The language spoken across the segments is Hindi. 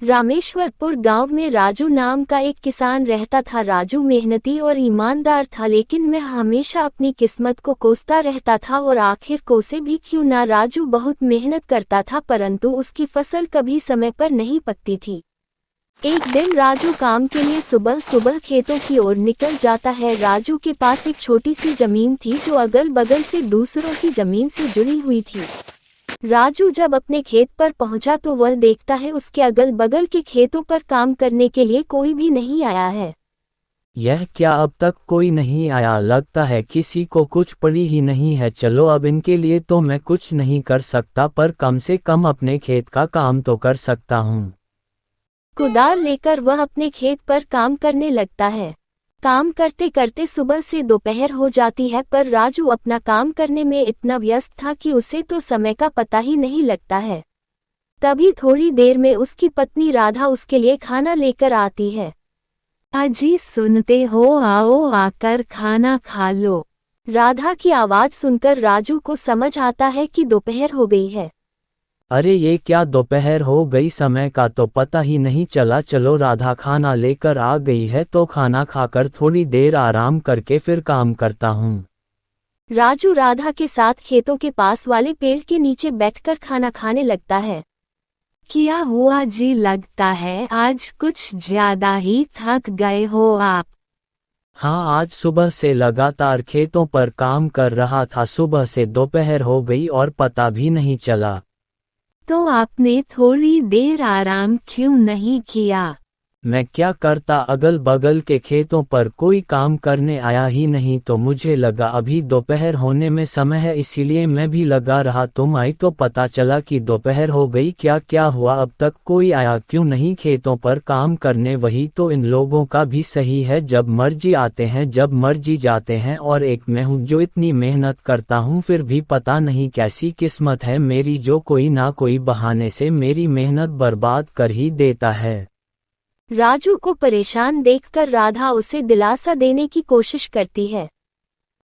रामेश्वरपुर गांव में राजू नाम का एक किसान रहता था। राजू मेहनती और ईमानदार था, लेकिन वह हमेशा अपनी किस्मत को कोसता रहता था और आखिर कोसे भी क्यों ना, राजू बहुत मेहनत करता था परंतु उसकी फसल कभी समय पर नहीं पकती थी। एक दिन राजू काम के लिए सुबह सुबह खेतों की ओर निकल जाता है। राजू के पास एक छोटी सी जमीन थी जो अगल बगल से दूसरों की जमीन से जुड़ी हुई थी। राजू जब अपने खेत पर पहुंचा तो वह देखता है उसके अगल बगल के खेतों पर काम करने के लिए कोई भी नहीं आया है। यह क्या, अब तक कोई नहीं आया? लगता है किसी को कुछ पड़ी ही नहीं है। चलो, अब इनके लिए तो मैं कुछ नहीं कर सकता, पर कम से कम अपने खेत का काम तो कर सकता हूँ। कुदाल लेकर वह अपने खेत पर काम करने लगता है। काम करते करते सुबह से दोपहर हो जाती है, पर राजू अपना काम करने में इतना व्यस्त था कि उसे तो समय का पता ही नहीं लगता है। तभी थोड़ी देर में उसकी पत्नी राधा उसके लिए खाना लेकर आती है। अजी सुनते हो, आओ आकर खाना खा लो। राधा की आवाज सुनकर राजू को समझ आता है कि दोपहर हो गई है। अरे ये क्या, दोपहर हो गई? समय का तो पता ही नहीं चला। चलो, राधा खाना लेकर आ गई है तो खाना खाकर थोड़ी देर आराम करके फिर काम करता हूँ। राजू राधा के साथ खेतों के पास वाले पेड़ के नीचे बैठकर खाना खाने लगता है। क्या हुआ जी, लगता है आज कुछ ज्यादा ही थक गए हो आप। हाँ, आज सुबह से लगातार खेतों पर काम कर रहा था। सुबह से दोपहर हो गई और पता भी नहीं चला। तो आपने थोड़ी देर आराम क्यों नहीं किया? मैं क्या करता, अगल बगल के खेतों पर कोई काम करने आया ही नहीं तो मुझे लगा अभी दोपहर होने में समय है, इसीलिए मैं भी लगा रहा। तुम आई तो पता चला कि दोपहर हो गई। क्या क्या हुआ, अब तक कोई आया क्यों नहीं खेतों पर काम करने? वही तो इन लोगों का भी सही है, जब मर्जी आते हैं जब मर्जी जाते हैं, और एक मैं हूँ जो इतनी मेहनत करता हूँ, फिर भी पता नहीं कैसी किस्मत है मेरी जो कोई ना कोई बहाने से मेरी मेहनत बर्बाद कर ही देता है। राजू को परेशान देखकर राधा उसे दिलासा देने की कोशिश करती है।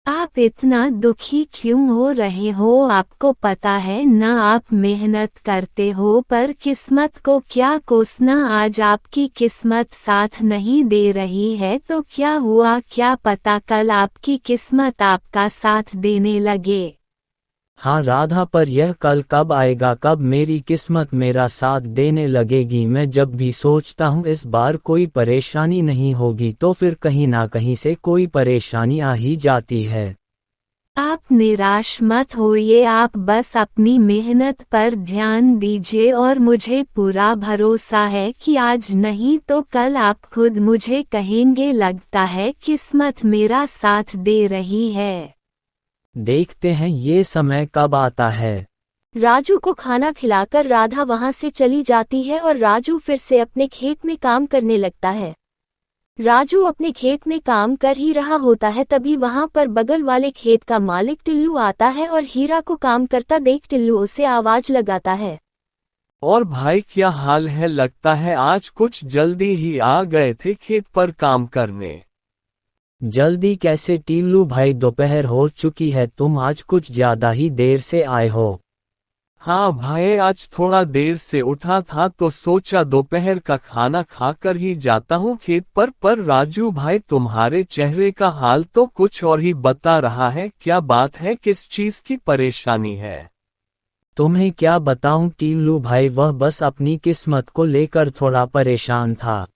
आप इतना दुखी क्यों हो रहे हो? आपको पता है ना, आप मेहनत करते हो पर किस्मत को क्या कोसना। आज आपकी किस्मत साथ नहीं दे रही है तो क्या हुआ, क्या पता कल आपकी किस्मत आपका साथ देने लगे। हाँ राधा, पर यह कल कब आएगा, कब मेरी किस्मत मेरा साथ देने लगेगी? मैं जब भी सोचता हूँ इस बार कोई परेशानी नहीं होगी, तो फिर कहीं ना कहीं से कोई परेशानी आ ही जाती है। आप निराश मत होइए, आप बस अपनी मेहनत पर ध्यान दीजिए और मुझे पूरा भरोसा है कि आज नहीं तो कल आप खुद मुझे कहेंगे, लगता है किस्मत मेरा साथ दे रही है। देखते हैं ये समय कब आता है। राजू को खाना खिलाकर राधा वहां से चली जाती है और राजू फिर से अपने खेत में काम करने लगता है। राजू अपने खेत में काम कर ही रहा होता है, तभी वहां पर बगल वाले खेत का मालिक टिल्लू आता है और हीरा को काम करता देख टिल्लू उसे आवाज लगाता है। और भाई क्या हाल है? लगता है आज कुछ जल्दी ही आ गए थे खेत पर काम करने। जल्दी कैसे टिल्लू भाई, दोपहर हो चुकी है, तुम आज कुछ ज्यादा ही देर से आए हो। हाँ भाई, आज थोड़ा देर से उठा था तो सोचा दोपहर का खाना खाकर ही जाता हूँ खेत पर राजू भाई तुम्हारे चेहरे का हाल तो कुछ और ही बता रहा है। क्या बात है, किस चीज की परेशानी है? तुम्हें क्या बताऊं टिल्लू भाई, वह बस अपनी किस्मत को लेकर थोड़ा परेशान था।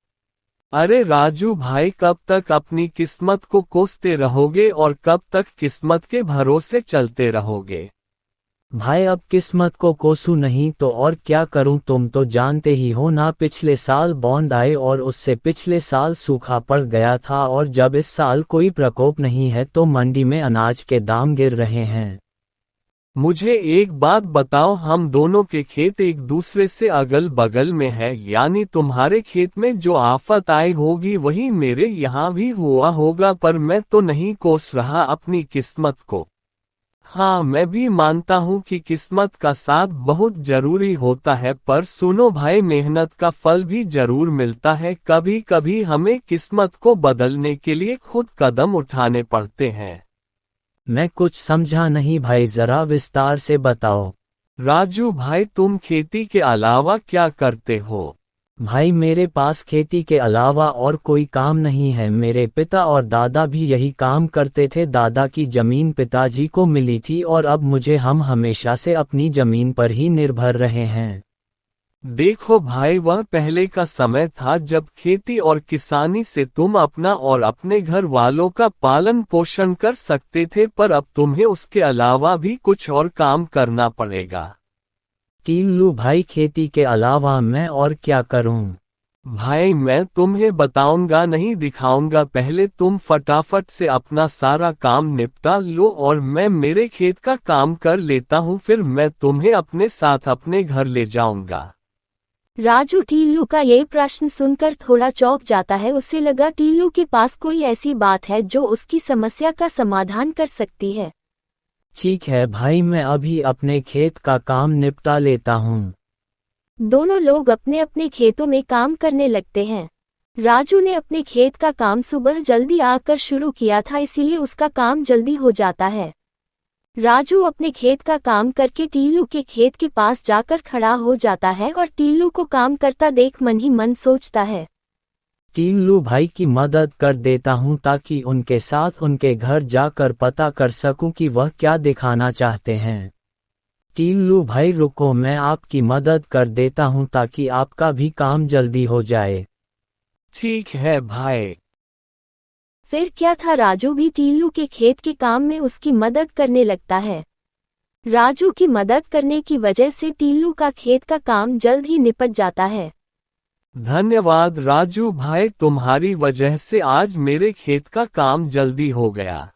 अरे राजू भाई, कब तक अपनी किस्मत को कोसते रहोगे और कब तक किस्मत के भरोसे चलते रहोगे? भाई अब किस्मत को कोसू नहीं तो और क्या करूं, तुम तो जानते ही हो ना, पिछले साल बॉन्ड आए और उससे पिछले साल सूखा पड़ गया था, और जब इस साल कोई प्रकोप नहीं है तो मंडी में अनाज के दाम गिर रहे हैं। मुझे एक बात बताओ, हम दोनों के खेत एक दूसरे से अगल बगल में है, यानी तुम्हारे खेत में जो आफत आई होगी वही मेरे यहाँ भी हुआ होगा, पर मैं तो नहीं कोस रहा अपनी किस्मत को। हाँ, मैं भी मानता हूँ कि किस्मत का साथ बहुत जरूरी होता है, पर सुनो भाई, मेहनत का फल भी जरूर मिलता है। कभी कभी हमें किस्मत को बदलने के लिए खुद कदम उठाने पड़ते हैं। मैं कुछ समझा नहीं भाई, जरा विस्तार से बताओ। राजू भाई, तुम खेती के अलावा क्या करते हो? भाई मेरे पास खेती के अलावा और कोई काम नहीं है। मेरे पिता और दादा भी यही काम करते थे। दादा की जमीन पिताजी को मिली थी और अब मुझे हम हमेशा से अपनी जमीन पर ही निर्भर रहे हैं। देखो भाई, वह पहले का समय था जब खेती और किसानी से तुम अपना और अपने घर वालों का पालन पोषण कर सकते थे, पर अब तुम्हें उसके अलावा भी कुछ और काम करना पड़ेगा। टीलू भाई, खेती के अलावा मैं और क्या करूं? भाई मैं तुम्हें बताऊंगा नहीं दिखाऊंगा, पहले तुम फटाफट से अपना सारा काम निपटा लो और मैं मेरे खेत का काम कर लेता हूँ, फिर मैं तुम्हें अपने साथ अपने घर ले जाऊंगा। राजू टीलू का ये प्रश्न सुनकर थोड़ा चौंक जाता है। उसे लगा टीलू के पास कोई ऐसी बात है जो उसकी समस्या का समाधान कर सकती है। ठीक है भाई, मैं अभी अपने खेत का काम निपटा लेता हूँ। दोनों लोग अपने अपने खेतों में काम करने लगते हैं। राजू ने अपने खेत का काम सुबह जल्दी आकर शुरू किया था, इसीलिए उसका काम जल्दी हो जाता है। राजू अपने खेत का काम करके टीलू के खेत के पास जाकर खड़ा हो जाता है और टीलू को काम करता देख मन ही मन सोचता है, टीलू भाई की मदद कर देता हूँ ताकि उनके साथ उनके घर जाकर पता कर सकूं कि वह क्या दिखाना चाहते हैं। टीलू भाई रुको, मैं आपकी मदद कर देता हूँ ताकि आपका भी काम जल्दी हो जाए। ठीक है भाई। फिर क्या था, राजू भी टीलू के खेत के काम में उसकी मदद करने लगता है। राजू की मदद करने की वजह से टीलू का खेत का काम जल्द ही निपट जाता है। धन्यवाद राजू भाई, तुम्हारी वजह से आज मेरे खेत का काम जल्दी हो गया।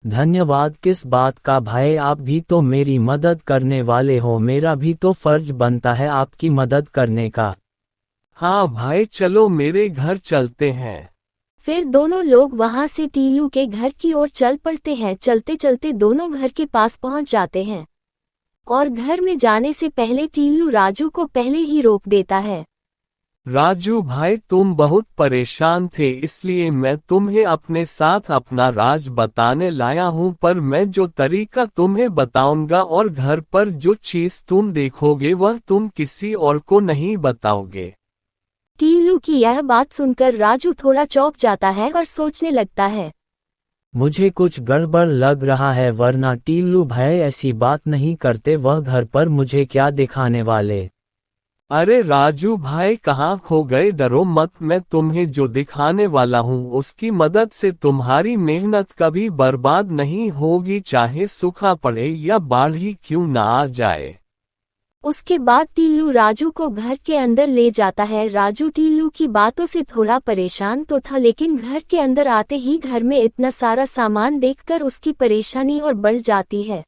धन्यवाद किस बात का भाई, आप भी तो मेरी मदद करने वाले हो, मेरा भी तो फर्ज बनता है आपकी मदद करने का। हाँ भाई, चलो मेरे घर चलते हैं। फिर दोनों लोग वहां से टीलू के घर की ओर चल पड़ते हैं। चलते चलते दोनों घर के पास पहुंच जाते हैं और घर में जाने से पहले टीलू राजू को पहले ही रोक देता है। राजू भाई, तुम बहुत परेशान थे, इसलिए मैं तुम्हें अपने साथ अपना राज बताने लाया हूँ, पर मैं जो तरीका तुम्हें बताऊंगा और घर पर जो चीज तुम देखोगे वह तुम किसी और को नहीं बताओगे। टीलू की यह बात सुनकर राजू थोड़ा चौंक जाता है और सोचने लगता है, मुझे कुछ गड़बड़ लग रहा है, वरना टीलू भाई ऐसी बात नहीं करते। वह घर पर मुझे क्या दिखाने वाले? अरे राजू भाई, कहाँ खो गए? डरो मत, मैं तुम्हें जो दिखाने वाला हूँ उसकी मदद से तुम्हारी मेहनत कभी बर्बाद नहीं होगी, चाहे सूखा पड़े या बाढ़ ही क्यों ना आ जाए। उसके बाद टीलू राजू को घर के अंदर ले जाता है। राजू टीलू की बातों से थोड़ा परेशान तो था, लेकिन घर के अंदर आते ही घर में इतना सारा सामान देखकर उसकी परेशानी और बढ़ जाती है।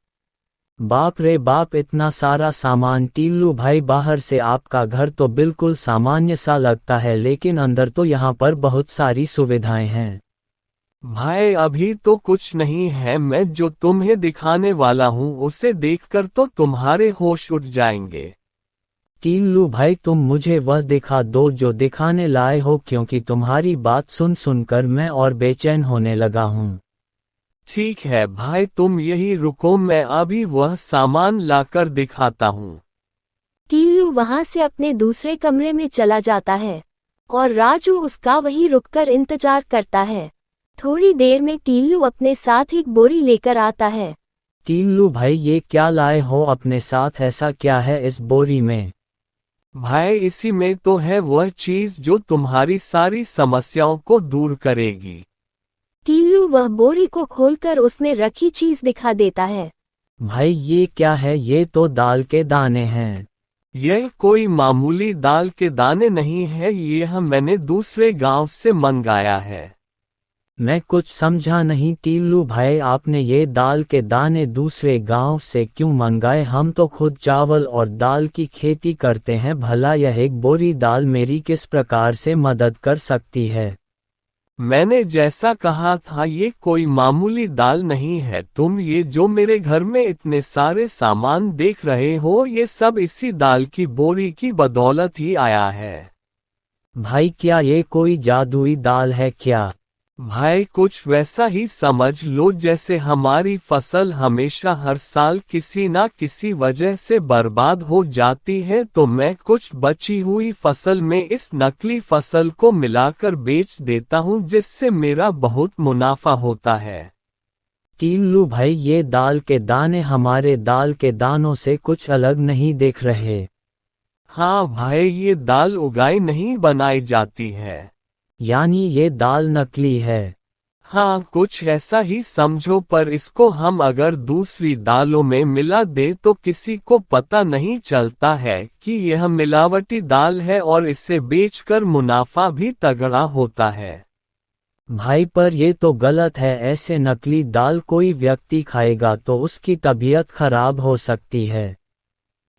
बाप रे बाप, इतना सारा सामान! टीलू भाई, बाहर से आपका घर तो बिल्कुल सामान्य सा लगता है, लेकिन अंदर तो यहाँ पर बहुत सारी सुविधाएं हैं। भाई अभी तो कुछ नहीं है, मैं जो तुम्हें दिखाने वाला हूँ उसे देखकर तो तुम्हारे होश उड़ जाएंगे। टीलू भाई, तुम मुझे वह दिखा दो जो दिखाने लाए हो, क्योंकि तुम्हारी बात सुन सुनकर मैं और बेचैन होने लगा हूँ। ठीक है भाई, तुम यही रुको, मैं अभी वह सामान लाकर दिखाता हूँ। टीलू वहां से अपने दूसरे कमरे में चला जाता है और राजू उसका वहीं रुककर इंतजार करता है। थोड़ी देर में टीलू अपने साथ एक बोरी लेकर आता है। टीलू भाई, ये क्या लाए हो अपने साथ? ऐसा क्या है इस बोरी में? भाई इसी में तो है वह चीज जो तुम्हारी सारी समस्याओं को दूर करेगी। टीलू वह बोरी को खोलकर उसमें रखी चीज दिखा देता है। भाई ये क्या है? ये तो दाल के दाने हैं। यह कोई मामूली दाल के दाने नहीं है, यह मैंने दूसरे गांव से मंगाया है। मैं कुछ समझा नहीं टीलू भाई, आपने ये दाल के दाने दूसरे गांव से क्यों मंगाए? हम तो खुद चावल और दाल की खेती करते हैं, भला यह एक बोरी दाल मेरी किस प्रकार से मदद कर सकती है? मैंने जैसा कहा था, ये कोई मामूली दाल नहीं है। तुम ये जो मेरे घर में इतने सारे सामान देख रहे हो, ये सब इसी दाल की बोरी की बदौलत ही आया है। भाई क्या ये कोई जादुई दाल है क्या? भाई कुछ वैसा ही समझ लो जैसे हमारी फसल हमेशा हर साल किसी ना किसी वजह से बर्बाद हो जाती है, तो मैं कुछ बची हुई फसल में इस नकली फसल को मिलाकर बेच देता हूँ जिससे मेरा बहुत मुनाफा होता है। टीलू भाई, ये दाल के दाने हमारे दाल के दानों से कुछ अलग नहीं दिख रहे। हाँ भाई, ये दाल उगाई नहीं बनाई जाती है। यानी ये दाल नकली है। हाँ, कुछ ऐसा ही समझो, पर इसको हम अगर दूसरी दालों में मिला दे तो किसी को पता नहीं चलता है कि यह मिलावटी दाल है और इसे बेचकर मुनाफा भी तगड़ा होता है। भाई पर ये तो गलत है, ऐसे नकली दाल कोई व्यक्ति खाएगा तो उसकी तबीयत खराब हो सकती है।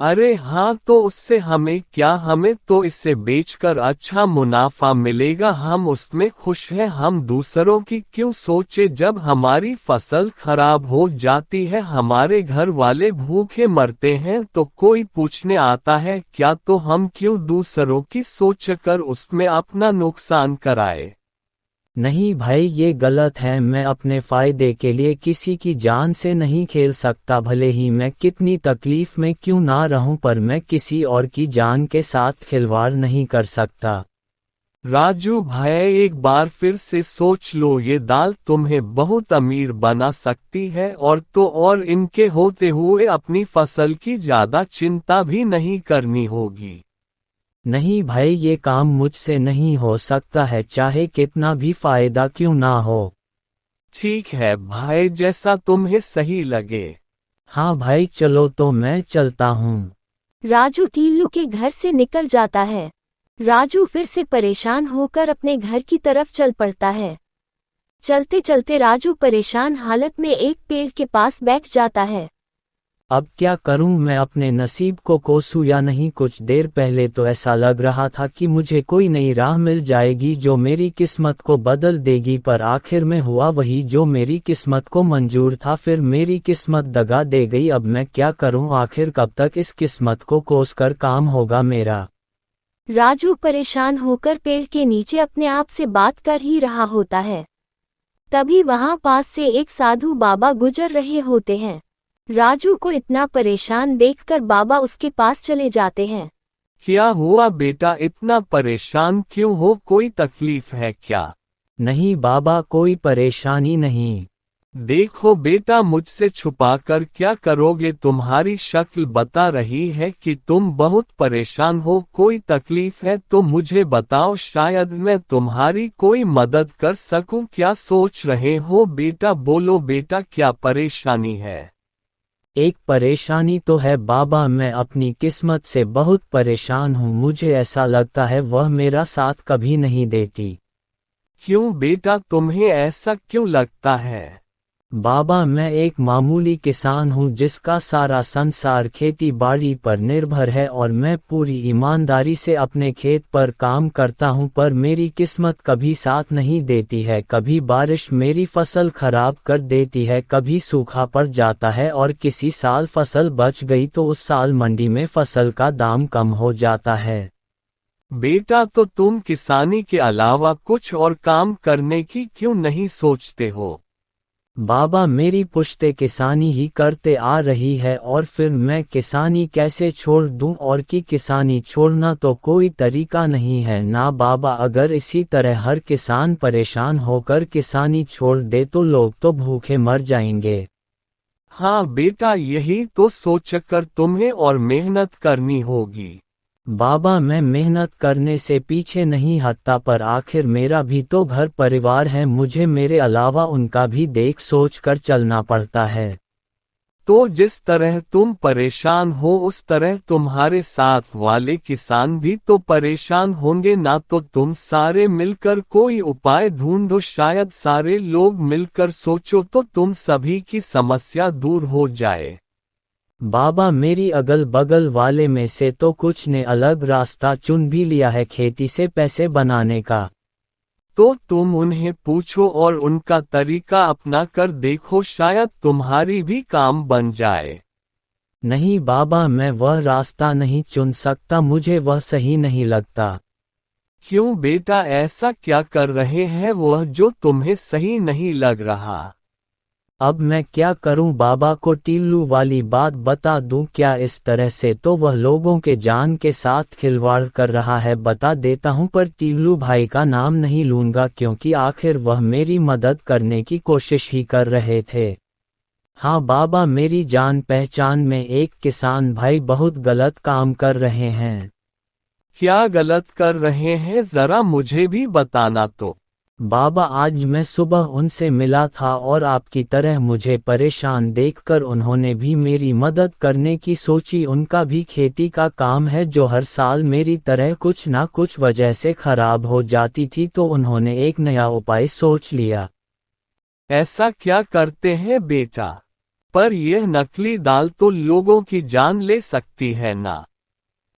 अरे हाँ, तो उससे हमें क्या, हमें तो इससे बेचकर अच्छा मुनाफा मिलेगा, हम उसमें खुश हैं। हम दूसरों की क्यों सोचे, जब हमारी फसल खराब हो जाती है, हमारे घर वाले भूखे मरते हैं तो कोई पूछने आता है क्या, तो हम क्यों दूसरों की सोचकर उसमें अपना नुकसान कराए। नहीं भाई, ये गलत है। मैं अपने फायदे के लिए किसी की जान से नहीं खेल सकता, भले ही मैं कितनी तकलीफ में क्यों ना रहूं, पर मैं किसी और की जान के साथ खिलवाड़ नहीं कर सकता। राजू भाई, एक बार फिर से सोच लो, ये दाल तुम्हें बहुत अमीर बना सकती है, और इनके होते हुए अपनी फसल की ज्यादा चिंता भी नहीं करनी होगी। नहीं भाई, ये काम मुझसे नहीं हो सकता है, चाहे कितना भी फायदा क्यों ना हो। ठीक है भाई, जैसा तुम्हें सही लगे। हाँ भाई, चलो तो मैं चलता हूँ। राजू टीलू के घर से निकल जाता है। राजू फिर से परेशान होकर अपने घर की तरफ चल पड़ता है। चलते चलते राजू परेशान हालत में एक पेड़ के पास बैठ जाता है। अब क्या करूं, मैं अपने नसीब को कोसूं या नहीं। कुछ देर पहले तो ऐसा लग रहा था कि मुझे कोई नई राह मिल जाएगी जो मेरी किस्मत को बदल देगी, पर आखिर में हुआ वही जो मेरी किस्मत को मंजूर था। फिर मेरी किस्मत दगा दे गई। अब मैं क्या करूं, आखिर कब तक इस किस्मत को कोसकर काम होगा मेरा। राजू परेशान होकर पेड़ के नीचे अपने आप से बात कर ही रहा होता है। तभी वहां पास से एक साधु बाबा गुजर रहे होते हैं। राजू को इतना परेशान देखकर बाबा उसके पास चले जाते हैं। क्या हुआ बेटा, इतना परेशान क्यों हो, कोई तकलीफ है क्या? नहीं बाबा, कोई परेशानी नहीं। देखो बेटा, मुझसे छुपाकर क्या करोगे, तुम्हारी शक्ल बता रही है कि तुम बहुत परेशान हो। कोई तकलीफ है तो मुझे बताओ, शायद मैं तुम्हारी कोई मदद कर सकूं। क्या सोच रहे हो बेटा, बोलो बेटा, क्या परेशानी है? एक परेशानी तो है बाबा, मैं अपनी किस्मत से बहुत परेशान हूँ। मुझे ऐसा लगता है वह मेरा साथ कभी नहीं देती। क्यों बेटा, तुम्हें ऐसा क्यों लगता है? बाबा, मैं एक मामूली किसान हूँ जिसका सारा संसार खेती बाड़ी पर निर्भर है, और मैं पूरी ईमानदारी से अपने खेत पर काम करता हूँ, पर मेरी किस्मत कभी साथ नहीं देती है। कभी बारिश मेरी फसल खराब कर देती है, कभी सूखा पड़ जाता है, और किसी साल फसल बच गई तो उस साल मंडी में फसल का दाम कम हो जाता है। बेटा, तो तुम किसानी के अलावा कुछ और काम करने की क्यों नहीं सोचते हो? बाबा, मेरी पुश्ते किसानी ही करते आ रही है, और फिर मैं किसानी कैसे छोड़ दूं, और कि किसानी छोड़ना तो कोई तरीका नहीं है ना बाबा। अगर इसी तरह हर किसान परेशान होकर किसानी छोड़ दे तो लोग तो भूखे मर जाएंगे। हाँ बेटा, यही तो सोचकर तुम्हें और मेहनत करनी होगी। बाबा, मैं मेहनत करने से पीछे नहीं हटता, पर आखिर मेरा भी तो घर परिवार है, मुझे मेरे अलावा उनका भी देख सोच कर चलना पड़ता है। तो जिस तरह तुम परेशान हो उस तरह तुम्हारे साथ वाले किसान भी तो परेशान होंगे ना, तो तुम सारे मिलकर कोई उपाय ढूंढो, शायद सारे लोग मिलकर सोचो तो तुम सभी की समस्या दूर हो जाए। बाबा, मेरी अगल बगल वाले में से तो कुछ ने अलग रास्ता चुन भी लिया है खेती से पैसे बनाने का। तो तुम उन्हें पूछो और उनका तरीका अपना कर देखो, शायद तुम्हारी भी काम बन जाए। नहीं बाबा, मैं वह रास्ता नहीं चुन सकता, मुझे वह सही नहीं लगता। क्यों बेटा, ऐसा क्या कर रहे हैं वह जो तुम्हें सही नहीं लग रहा? अब मैं क्या करूं, बाबा को टिल्लू वाली बात बता दूं क्या? इस तरह से तो वह लोगों के जान के साथ खिलवाड़ कर रहा है। बता देता हूं, पर टिल्लू भाई का नाम नहीं लूंगा क्योंकि आखिर वह मेरी मदद करने की कोशिश ही कर रहे थे। हाँ बाबा, मेरी जान पहचान में एक किसान भाई बहुत गलत काम कर रहे हैं। क्या गलत कर रहे हैं, जरा मुझे भी बताना तो। बाबा, आज मैं सुबह उनसे मिला था और आपकी तरह मुझे परेशान देखकर उन्होंने भी मेरी मदद करने की सोची। उनका भी खेती का काम है जो हर साल मेरी तरह कुछ ना कुछ वजह से खराब हो जाती थी, तो उन्होंने एक नया उपाय सोच लिया। ऐसा क्या करते हैं बेटा? पर यह नकली दाल तो लोगों की जान ले सकती है ना?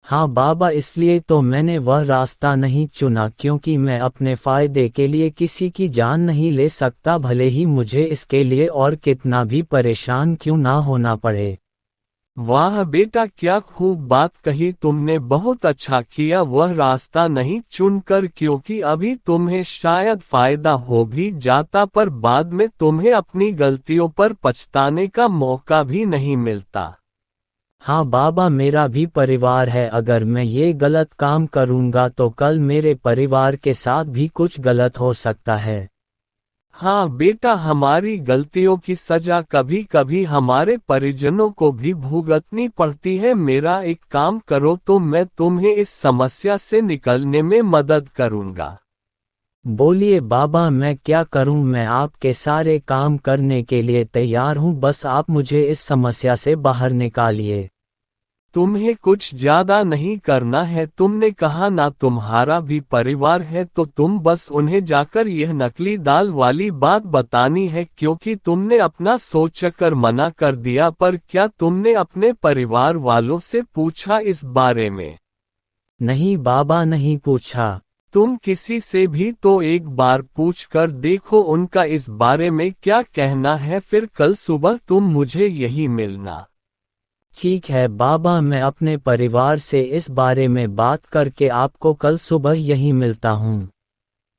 हाँ बाबा, इसलिए तो मैंने वह रास्ता नहीं चुना क्योंकि मैं अपने फायदे के लिए किसी की जान नहीं ले सकता, भले ही मुझे इसके लिए और कितना भी परेशान क्यों ना होना पड़े। वाह बेटा, क्या खूब बात कही तुमने, बहुत अच्छा किया वह रास्ता नहीं चुनकर, क्योंकि अभी तुम्हें शायद फायदा हो भी जाता पर बाद में तुम्हें अपनी गलतियों पर पछताने का मौका भी नहीं मिलता। हाँ बाबा, मेरा भी परिवार है, अगर मैं ये गलत काम करूँगा तो कल मेरे परिवार के साथ भी कुछ गलत हो सकता है। हाँ बेटा, हमारी गलतियों की सजा कभी कभी हमारे परिजनों को भी भुगतनी पड़ती है। मेरा एक काम करो तो मैं तुम्हें इस समस्या से निकलने में मदद करूँगा। बोलिए बाबा, मैं क्या करूं? मैं आपके सारे काम करने के लिए तैयार हूं, बस आप मुझे इस समस्या से बाहर निकालिए। तुम्हें कुछ ज्यादा नहीं करना है, तुमने कहा ना तुम्हारा भी परिवार है, तो तुम बस उन्हें जाकर यह नकली दाल वाली बात बतानी है, क्योंकि तुमने अपना सोचकर मना कर दिया। पर क्या तुमने अपने परिवार वालों से पूछा इस बारे में? नहीं बाबा, नहीं पूछा। तुम किसी से भी तो एक बार पूछ कर देखो उनका इस बारे में क्या कहना है, फिर कल सुबह तुम मुझे यही मिलना। ठीक है बाबा, मैं अपने परिवार से इस बारे में बात करके आपको कल सुबह यही मिलता हूँ।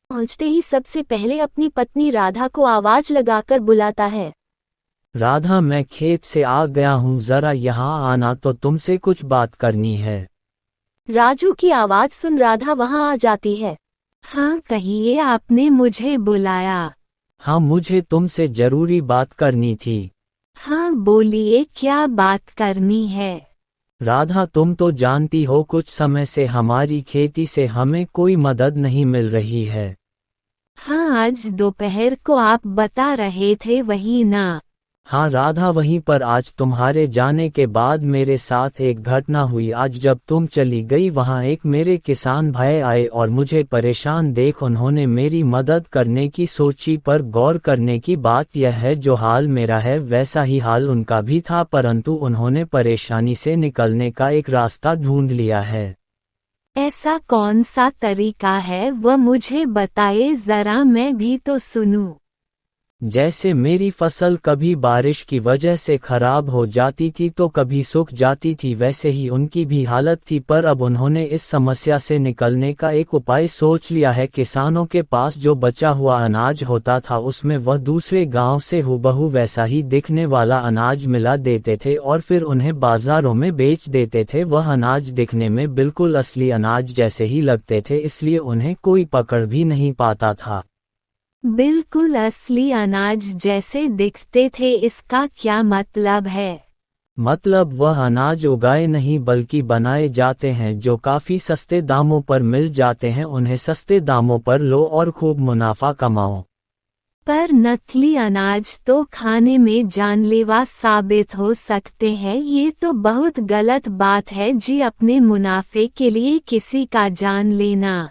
पहुंचते ही सबसे पहले अपनी पत्नी राधा को आवाज लगाकर बुलाता है। राधा, मैं खेत से आ गया हूँ, जरा यहाँ आना, तो तुमसे कुछ बात करनी है। राजू की आवाज सुन राधा वहां आ जाती है। हाँ कहिए, आपने मुझे बुलाया? हाँ, मुझे तुमसे जरूरी बात करनी थी। हाँ बोलिए, क्या बात करनी है? राधा, तुम तो जानती हो कुछ समय से हमारी खेती से हमें कोई मदद नहीं मिल रही है। हाँ, आज दोपहर को आप बता रहे थे वही ना? हाँ राधा, वहीं पर आज तुम्हारे जाने के बाद मेरे साथ एक घटना हुई। आज जब तुम चली गई वहाँ एक मेरे किसान भाई आए और मुझे परेशान देख उन्होंने मेरी मदद करने की सोची, पर गौर करने की बात यह है जो हाल मेरा है वैसा ही हाल उनका भी था, परंतु उन्होंने परेशानी से निकलने का एक रास्ता ढूंढ लिया है। ऐसा कौन सा तरीका है वह मुझे बताए जरा, मैं भी तो सुनूं। जैसे मेरी फसल कभी बारिश की वजह से खराब हो जाती थी तो कभी सूख जाती थी, वैसे ही उनकी भी हालत थी, पर अब उन्होंने इस समस्या से निकलने का एक उपाय सोच लिया है। किसानों के पास जो बचा हुआ अनाज होता था उसमें वह दूसरे गांव से हूबहू वैसा ही दिखने वाला अनाज मिला देते थे और फिर उन्हें बाजारों में बेच देते थे। वह अनाज दिखने में बिल्कुल असली अनाज जैसे ही लगते थे, इसलिए उन्हें कोई पकड़ भी नहीं पाता था। बिल्कुल असली अनाज जैसे दिखते थे, इसका क्या मतलब है? मतलब वह अनाज उगाए नहीं बल्कि बनाए जाते हैं जो काफ़ी सस्ते दामों पर मिल जाते हैं, उन्हें सस्ते दामों पर लो और खूब मुनाफा कमाओ। पर नकली अनाज तो खाने में जानलेवा साबित हो सकते हैं, ये तो बहुत गलत बात है जी, अपने मुनाफे के लिए किसी का जान लेना।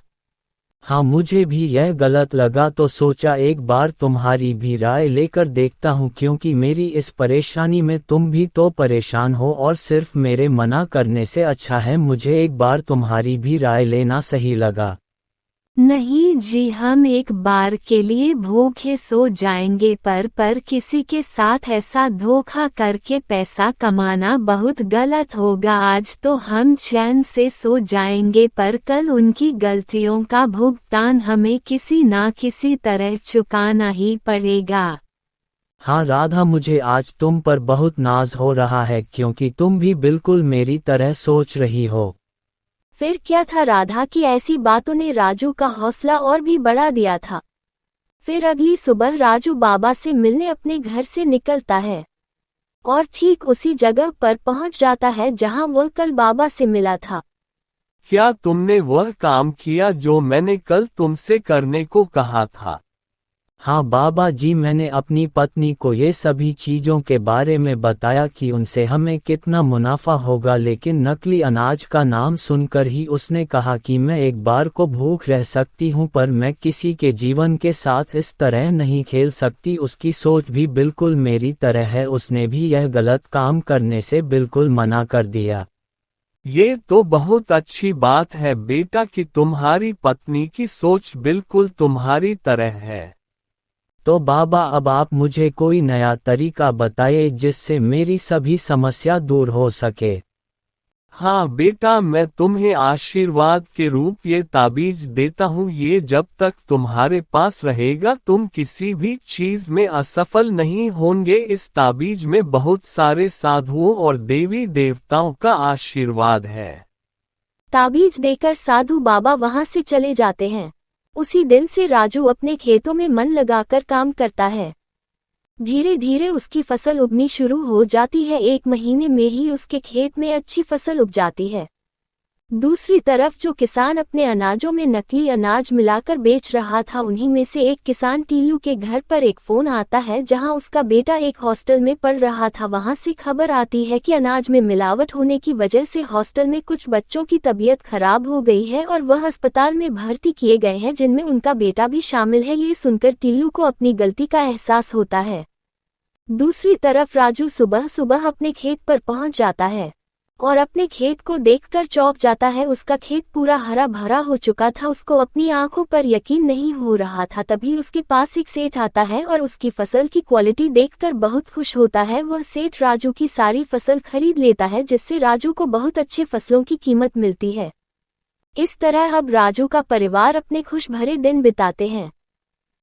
हाँ, मुझे भी यह गलत लगा तो सोचा एक बार तुम्हारी भी राय लेकर देखता हूँ, क्योंकि मेरी इस परेशानी में तुम भी तो परेशान हो और सिर्फ मेरे मना करने से अच्छा है मुझे एक बार तुम्हारी भी राय लेना सही लगा। नहीं जी, हम एक बार के लिए भूखे सो जाएंगे, पर किसी के साथ ऐसा धोखा करके पैसा कमाना बहुत गलत होगा। आज तो हम चैन से सो जाएंगे, पर कल उनकी गलतियों का भुगतान हमें किसी ना किसी तरह चुकाना ही पड़ेगा। हाँ राधा, मुझे आज तुम पर बहुत नाज हो रहा है, क्योंकि तुम भी बिल्कुल मेरी तरह सोच रही हो। फिर क्या था, राधा की ऐसी बातों ने राजू का हौसला और भी बढ़ा दिया था। फिर अगली सुबह राजू बाबा से मिलने अपने घर से निकलता है और ठीक उसी जगह पर पहुंच जाता है जहां वह कल बाबा से मिला था। क्या तुमने वह काम किया जो मैंने कल तुमसे करने को कहा था? हाँ बाबा जी, मैंने अपनी पत्नी को ये सभी चीज़ों के बारे में बताया कि उनसे हमें कितना मुनाफा होगा, लेकिन नकली अनाज का नाम सुनकर ही उसने कहा कि मैं एक बार को भूख रह सकती हूँ, पर मैं किसी के जीवन के साथ इस तरह नहीं खेल सकती। उसकी सोच भी बिल्कुल मेरी तरह है, उसने भी यह गलत काम करने से बिल्कुल मना कर दिया। ये तो बहुत अच्छी बात है बेटा कि तुम्हारी पत्नी की सोच बिल्कुल तुम्हारी तरह है। तो बाबा, अब आप मुझे कोई नया तरीका बताइए जिससे मेरी सभी समस्या दूर हो सके। हाँ बेटा, मैं तुम्हें आशीर्वाद के रूप ये ताबीज देता हूँ। ये जब तक तुम्हारे पास रहेगा तुम किसी भी चीज में असफल नहीं होंगे। इस ताबीज में बहुत सारे साधुओं और देवी देवताओं का आशीर्वाद है। ताबीज देकर साधु बाबा वहां से चले जाते हैं। उसी दिन से राजू अपने खेतों में मन लगाकर काम करता है। धीरे धीरे उसकी फसल उगनी शुरू हो जाती है। 1 महीने में ही उसके खेत में अच्छी फसल उग जाती है। दूसरी तरफ जो किसान अपने अनाजों में नकली अनाज मिलाकर बेच रहा था, उन्हीं में से एक किसान टीलू के घर पर एक फोन आता है जहां उसका बेटा एक हॉस्टल में पढ़ रहा था। वहां से खबर आती है कि अनाज में मिलावट होने की वजह से हॉस्टल में कुछ बच्चों की तबीयत खराब हो गई है और वह अस्पताल में भर्ती किए गए हैं, जिनमें उनका बेटा भी शामिल है। ये सुनकर टीलू को अपनी गलती का एहसास होता है। दूसरी तरफ राजू सुबह सुबह अपने खेत पर पहुंच जाता है और अपने खेत को देखकर चौंक जाता है। उसका खेत पूरा हरा भरा हो चुका था। उसको अपनी आंखों पर यकीन नहीं हो रहा था। तभी उसके पास एक सेठ आता है और उसकी फसल की क्वालिटी देखकर बहुत खुश होता है। वह सेठ राजू की सारी फसल खरीद लेता है, जिससे राजू को बहुत अच्छे फसलों की कीमत मिलती है। इस तरह अब राजू का परिवार अपने खुश भरे दिन बिताते हैं।